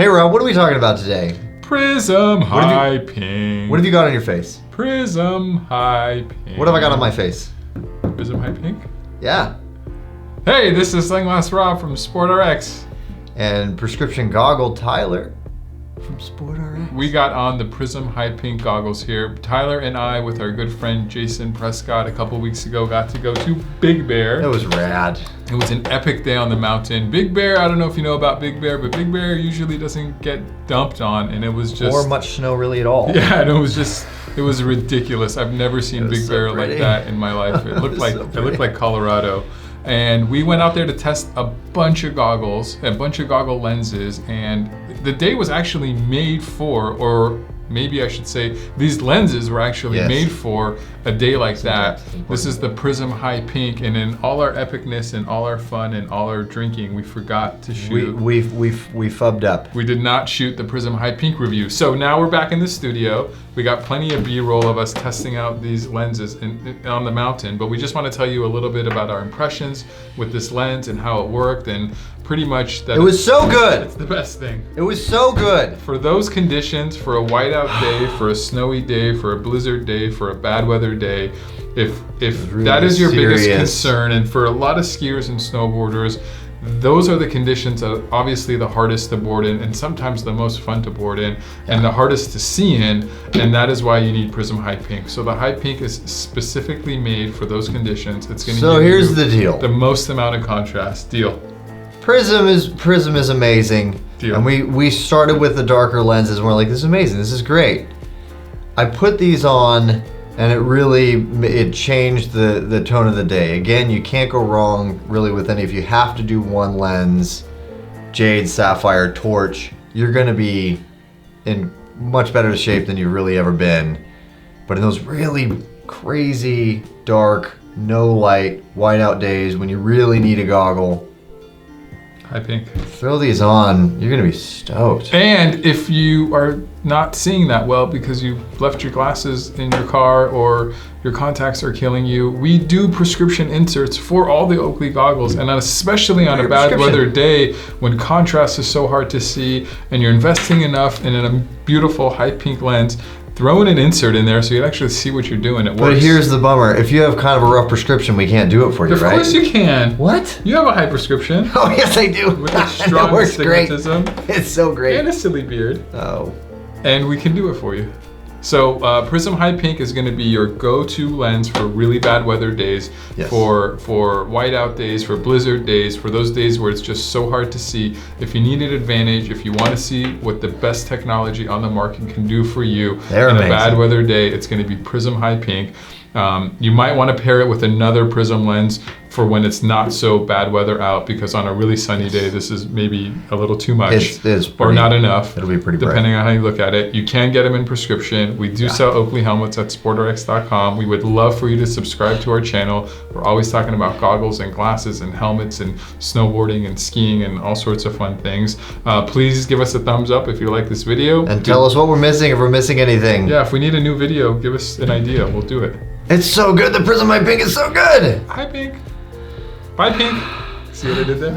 Hey Rob, what are we talking about today? PRIZM Hi Pink. What have you got on your face? PRIZM Hi Pink. What have I got on my face? PRIZM Hi Pink? Yeah. Hey, this is Sunglass Rob from SportRx. And prescription goggle Tyler from SportRx. We got on the PRIZM Hi Pink goggles here. Tyler and I, with our good friend Jason Prescott, a couple weeks ago, got to go to Big Bear. It was rad. It was an epic day on the mountain. Big Bear, I don't know if you know about Big Bear, but Big Bear usually doesn't get dumped on, and it was just... Or much snow really at all. Yeah, and it was ridiculous. I've never seen Big Bear like that in my life. It looked like Colorado. And we went out there to test a bunch of goggles, a bunch of goggle lenses, and the day was actually made for, or maybe I should say, these lenses were actually made for a day like that. This is the PRIZM Hi Pink, and in all our epicness and all our fun and all our drinking, we forgot to shoot. We fubbed up. We did not shoot the PRIZM Hi Pink review. So now we're back in the studio. We got plenty of B-roll of us testing out these lenses on the mountain, but we just want to tell you a little bit about our impressions with this lens and how it worked, and pretty much that it was so good. It's the best thing. It was so good. For those conditions, for a whiteout day, for a snowy day, for a blizzard day, for a bad weather day, if really that is your biggest concern, and for a lot of skiers and snowboarders, those are the conditions that are obviously the hardest to board in, and sometimes the most fun to board in, and the hardest to see in, and that is why you need PRIZM Hi Pink. So the Hi Pink is specifically made for those conditions. It's going to give here's you the deal. The most amount of contrast. Deal. PRIZM is amazing. Deal. And we started with the darker lenses, and we're like, this is amazing, this is great. I put these on, and it changed the tone of the day. Again, you can't go wrong really with any. If you have to do one lens, jade, sapphire, torch, you're gonna be in much better shape than you've really ever been. But in those really crazy, dark, no light, whiteout days when you really need a goggle, Hi Pink. throw these on, you're gonna be stoked. And if you are not seeing that well because you left your glasses in your car or your contacts are killing you, we do prescription inserts for all the Oakley goggles, and especially on a bad weather day when contrast is so hard to see and you're investing enough in a beautiful Hi Pink lens, throw in an insert in there so you can actually see what you're doing. It works. But here's the bummer. If you have kind of a rough prescription, we can't do it for you, right? Of course you can. What? You have a high prescription. Oh, yes, I do. With a strong astigmatism. It's so great. And a silly beard. Oh. And we can do it for you. So PRIZM Hi Pink is going to be your go-to lens for really bad weather days, for whiteout days, for blizzard days, for those days where it's just so hard to see. If you need an advantage, if you want to see what the best technology on the market can do for you in a bad weather day, it's going to be PRIZM Hi Pink. You might want to pair it with another PRIZM lens for when it's not so bad weather out, because on a really sunny day, this is maybe a little too much or not enough. It'll be pretty depending on how you look at it. You can get them in prescription. We do sell Oakley helmets at SportRx.com. We would love for you to subscribe to our channel. We're always talking about goggles and glasses and helmets and snowboarding and skiing and all sorts of fun things. Please give us a thumbs up if you like this video. And tell us what we're missing, if we're missing anything. Yeah, if we need a new video, give us an idea. We'll do it. It's so good. The PRIZM Hi Pink is so good. Hi Pink. Bye Pink. See what I did there?